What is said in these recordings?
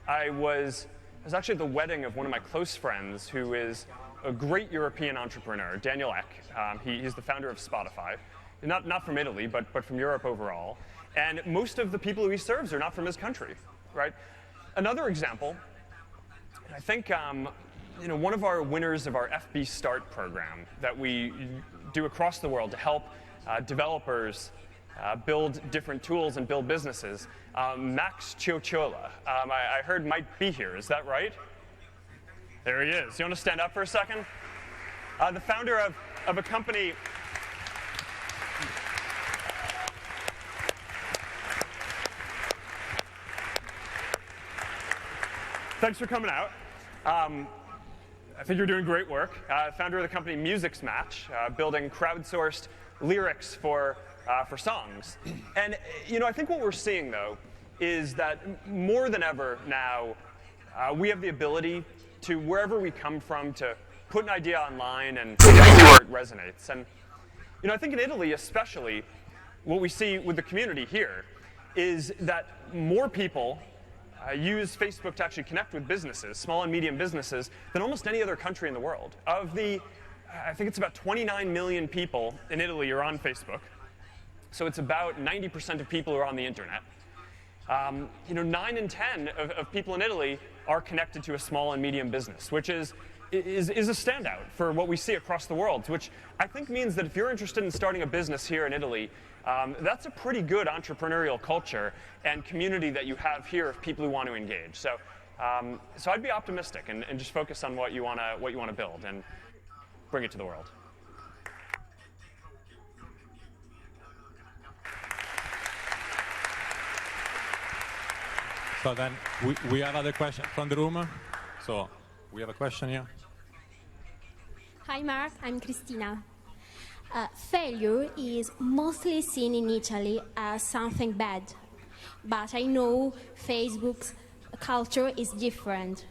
I was actually at the wedding of one of my close friends who is a great European entrepreneur, Daniel Ek. He's the founder of Spotify. Not from Italy, but from Europe overall. And most of the people who he serves are not from his country, right? Another example, I think one of our winners of our FB Start program that we do across the world to help developers build different tools and build businesses, Max Ciociola, I heard might be here. Is that right? There he is. You want to stand up for a second? The founder of a company. Thanks for coming out. I think you're doing great work. Founder of the company Music's Match, building crowdsourced lyrics for songs. And I think what we're seeing though is that more than ever now, we have the ability to, wherever we come from, to put an idea online and where it resonates. And I think in Italy especially, what we see with the community here is that more people use Facebook to actually connect with businesses, small and medium businesses, than almost any other country in the world. I think it's about 29 million people in Italy are on Facebook. So it's about 90% of people who are on the internet. 9 in 10 of people in Italy are connected to a small and medium business, which is a standout for what we see across the world, which I think means that if you're interested in starting a business here in Italy, that's a pretty good entrepreneurial culture and community that you have here of people who want to engage. So I'd be optimistic and just focus on what you want to build and bring it to the world. So then we have other questions from the room. So we have a question here. Hi Mark, I'm Cristina. Failure is mostly seen in Italy as something bad, but I know Facebook's culture is different.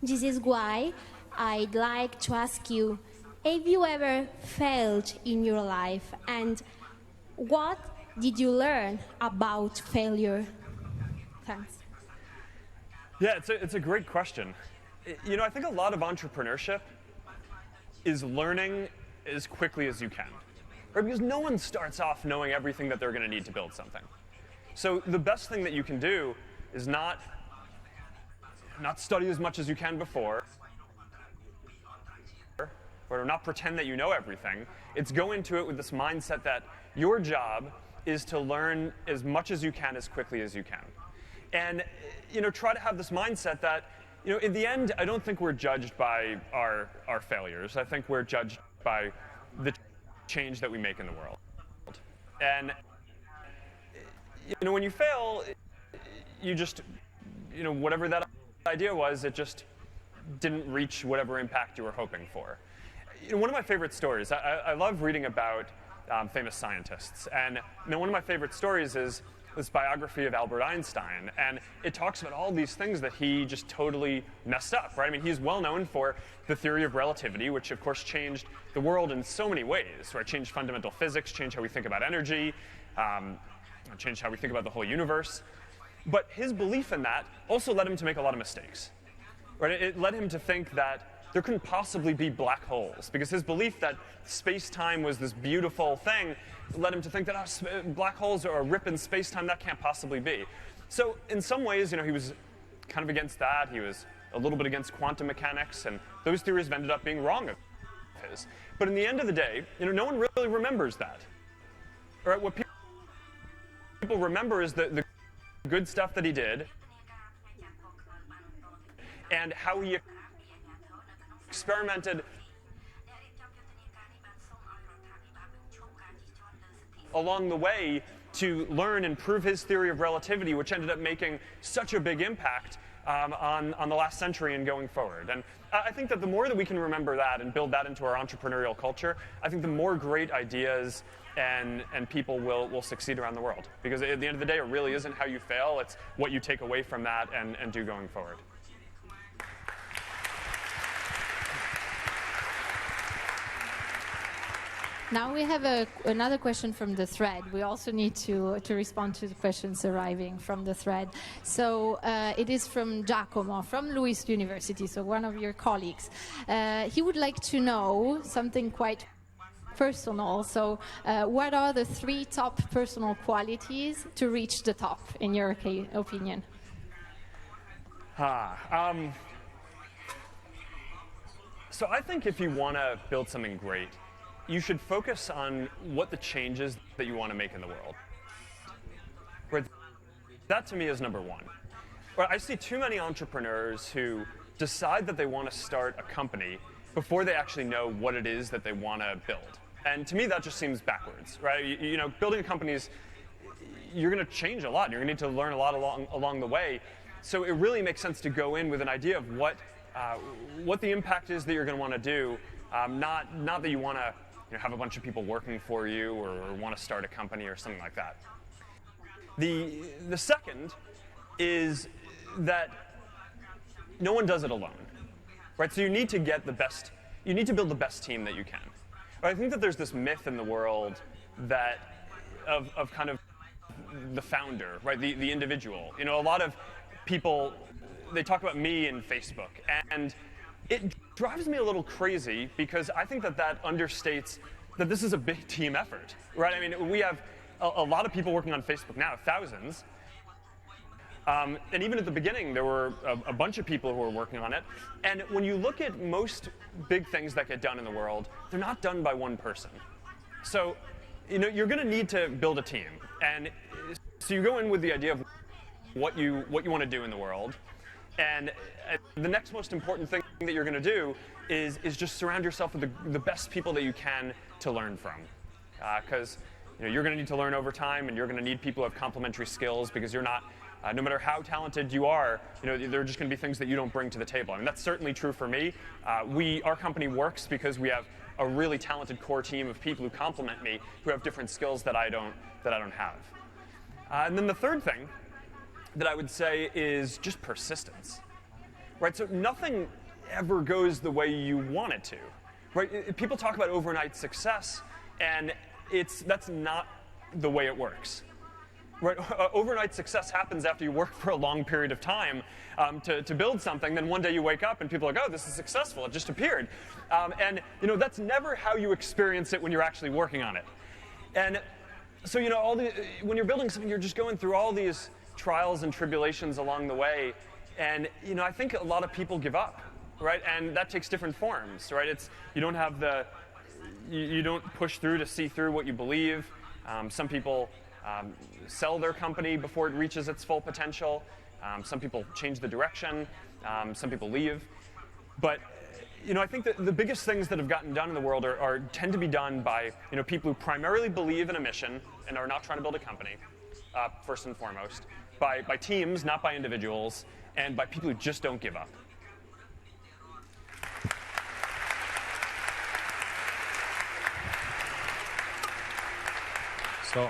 This is why I'd like to ask you, have you ever failed in your life, and what did you learn about failure? Thanks. Yeah, it's a great question. I think a lot of entrepreneurship is learning as quickly as you can, right? Because no one starts off knowing everything that they're going to need to build something. So the best thing that you can do is not study as much as you can before, or not pretend that you know everything. It's go into it with this mindset that your job is to learn as much as you can as quickly as you can. And try to have this mindset that in the end, I don't think we're judged by our failures. I think we're judged by the change that we make in the world. And when you fail, you just whatever that idea was, it just didn't reach whatever impact you were hoping for. One of my favorite stories, I love reading about famous scientists, and one of my favorite stories is this biography of Albert Einstein, and it talks about all these things that he just totally messed up, right? I mean, he's well known for the theory of relativity, which of course changed the world in so many ways, right? Changed fundamental physics, changed how we think about energy, changed how we think about the whole universe. But his belief in that also led him to make a lot of mistakes, right? It led him to think that there couldn't possibly be black holes, because his belief that space-time was this beautiful thing led him to think that black holes are a rip in space-time, that can't possibly be. So in some ways, he was kind of against that. He was a little bit against quantum mechanics, and those theories have ended up being wrong of his. But in the end of the day, no one really remembers that. Right? What people remember is the good stuff that he did and how he experimented along the way to learn and prove his theory of relativity, which ended up making such a big impact on the last century and going forward. And I think that the more that we can remember that and build that into our entrepreneurial culture, I think the more great ideas and people will succeed around the world. Because at the end of the day, it really isn't how you fail, it's what you take away from that and do going forward. Now we have another question from the thread. We also need to respond to the questions arriving from the thread. So it is from Giacomo, from Luis University, so one of your colleagues. He would like to know something quite personal. So what are the 3 top personal qualities to reach the top, in your opinion? So I think if you want to build something great, you should focus on what the changes that you want to make in the world. Right? That to me is number 1. Right? I see too many entrepreneurs who decide that they want to start a company before they actually know what it is that they want to build. And to me, that just seems backwards, right? You know, building companies, you're going to change a lot. You're going to need to learn a lot along the way. So it really makes sense to go in with an idea of what the impact is that you're going to want to do, not that you want to have a bunch of people working for you or want to start a company or something like that. The second is that no one does it alone, right? So you need to get the best. You need to build the best team that you can. But I think that there's this myth in the world that of kind of the founder, right? The individual. You know, a lot of people, they talk about me in Facebook, and it drives me a little crazy because I think that understates that this is a big team effort, right? I mean, we have a lot of people working on Facebook now, thousands. And even at the beginning, there were a bunch of people who were working on it. And when you look at most big things that get done in the world, they're not done by one person. So, you know, you're going to need to build a team. And so you go in with the idea of what you want to do in the world. And the next most important thing that you're going to do is just surround yourself with the best people that you can to learn from. Because you're going to need to learn over time, and you're going to need people who have complementary skills, because you're not, no matter how talented you are, there are just going to be things that you don't bring to the table. I mean, that's certainly true for me. Our company works because we have a really talented core team of people who complement me, who have different skills that I don't have. And then the third thing that I would say is just persistence, right? So nothing ever goes the way you want it to, right? People talk about overnight success, and that's not the way it works, right? Overnight success happens after you work for a long period of time to build something. Then one day you wake up and people are like, oh, this is successful. It just appeared. And that's never how you experience it when you're actually working on it. And so when you're building something, you're just going through all these trials and tribulations along the way. And I think a lot of people give up, right? And that takes different forms, right? You don't push through to see through what you believe. Some people sell their company before it reaches its full potential. Some people change the direction. Some people leave. But I think that the biggest things that have gotten done in the world tend to be done by people who primarily believe in a mission and are not trying to build a company, first and foremost, by teams, not by individuals, and by people who just don't give up. So,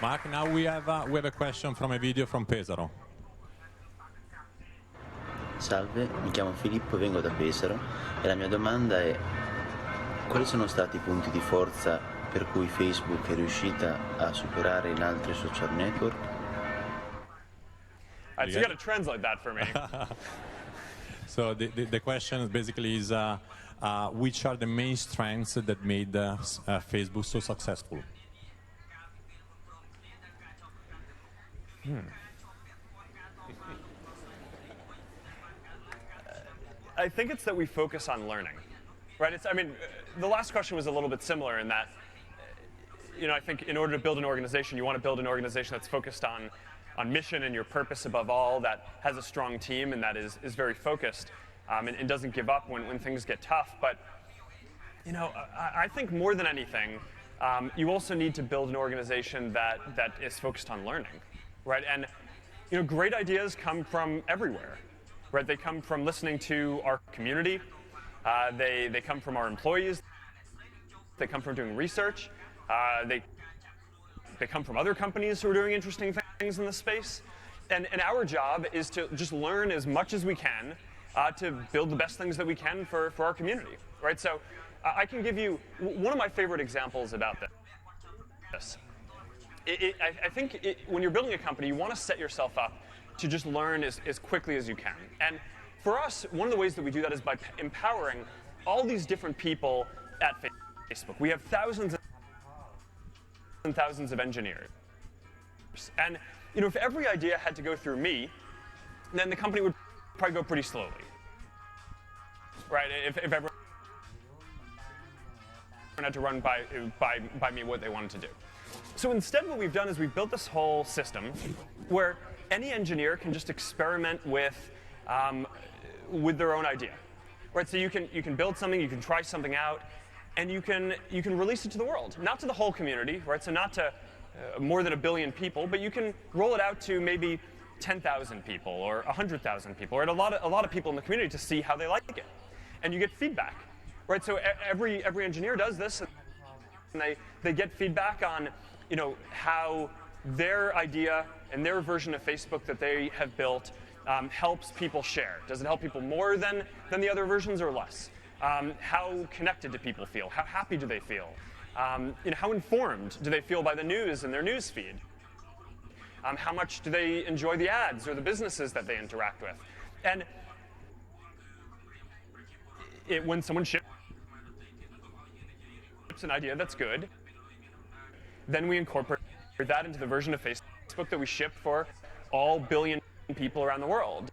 Mark, now we have a question from a video from Pesaro. Salve, mi chiamo Filippo e vengo da Pesaro e la mia domanda è: quali sono stati i punti di forza per cui Facebook è riuscita a superare in altri social network? So you got to translate that for me. So the question basically is, which are the main strengths that made Facebook so successful? I think it's that we focus on learning, right? The last question was a little bit similar in that, I think in order to build an organization, you want to build an organization that's focused on mission and your purpose above all, that has a strong team and that is very focused and doesn't give up when things get tough. But, I think more than anything, you also need to build an organization that is focused on learning, right? And, great ideas come from everywhere. Right, they come from listening to our community. They come from our employees. They come from doing research. They come from other companies who are doing interesting things in this space. And our job is to just learn as much as we can to build the best things that we can for our community. Right. So, I can give you one of my favorite examples about this. I think when you're building a company, you want to set yourself up to just learn as quickly as you can. And for us, one of the ways that we do that is by empowering all these different people at Facebook. We have thousands and thousands of engineers. And if every idea had to go through me, then the company would probably go pretty slowly. Right? If everyone had to run by me what they wanted to do. So instead what we've done is we've built this whole system where any engineer can just experiment with their own idea. Right? So you can build something, you can try something out, and you can release it to the world. Not to the whole community, right? So not to more than 1 billion people, but you can roll it out to maybe 10,000 people or 100,000 people, or a lot of people in the community to see how they like it. And you get feedback. Right? So every engineer does this, and they get feedback on how their idea and their version of Facebook that they have built helps people share. Does it help people more than the other versions or less? How connected do people feel? How happy do they feel? How informed do they feel by the news in their news feed? How much do they enjoy the ads or the businesses that they interact with? And when someone ships an idea that's good, then we incorporate that into the version of Facebook that we ship for all billion people around the world.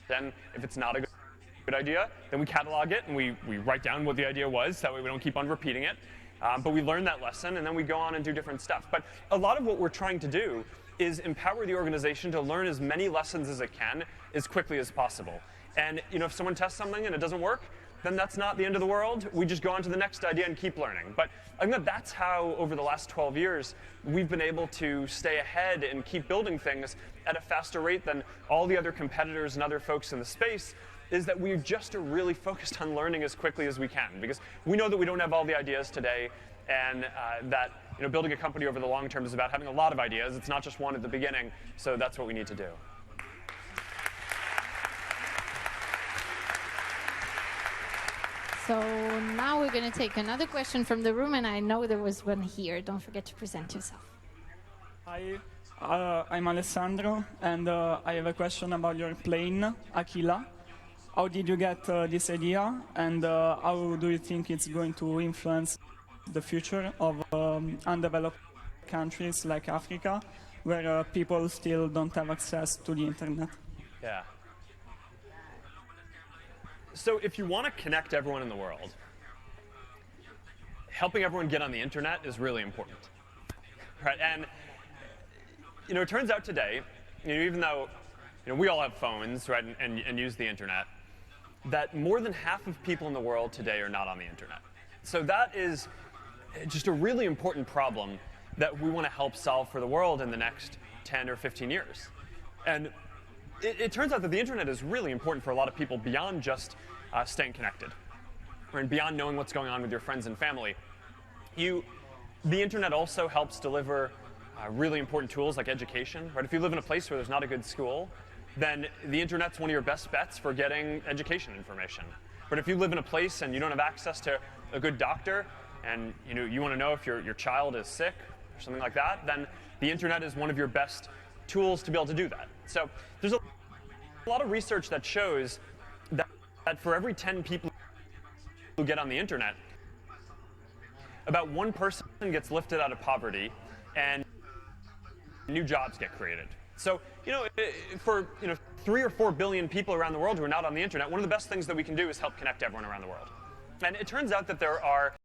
Then, if it's not a good idea, then we catalog it and we write down what the idea was, that way we don't keep on repeating it. But we learn that lesson, and then we go on and do different stuff. But a lot of what we're trying to do is empower the organization to learn as many lessons as it can as quickly as possible. And if someone tests something and it doesn't work, then that's not the end of the world. We just go on to the next idea and keep learning. But I think that's how, over the last 12 years, we've been able to stay ahead and keep building things at a faster rate than all the other competitors and other folks in the space, is that we just are really focused on learning as quickly as we can. Because we know that we don't have all the ideas today, and that building a company over the long term is about having a lot of ideas. It's not just one at the beginning, so that's what we need to do. So now we're going to take another question from the room, and I know there was one here. Don't forget to present yourself. Hi, I'm Alessandro, and I have a question about your plane, Aquila. How did you get this idea, and how do you think it's going to influence the future of undeveloped countries like Africa, where people still don't have access to the internet? Yeah. So if you want to connect everyone in the world, helping everyone get on the internet is really important. Right? And it turns out today, even though we all have phones, right, and use the internet, that more than half of people in the world today are not on the internet. So that is just a really important problem that we want to help solve for the world in the next 10 or 15 years. And it turns out that the internet is really important for a lot of people beyond just staying connected, and beyond knowing what's going on with your friends and family. The internet also helps deliver really important tools like education. Right? If you live in a place where there's not a good school, then the internet's one of your best bets for getting education information. But if you live in a place and you don't have access to a good doctor, and you want to know if your child is sick or something like that, then the internet is one of your best tools to be able to do that. So there's a lot of research that shows that for every 10 people who get on the internet, about one person gets lifted out of poverty and new jobs get created. So, for 3 or 4 billion people around the world who are not on the internet, one of the best things that we can do is help connect everyone around the world. And it turns out that there are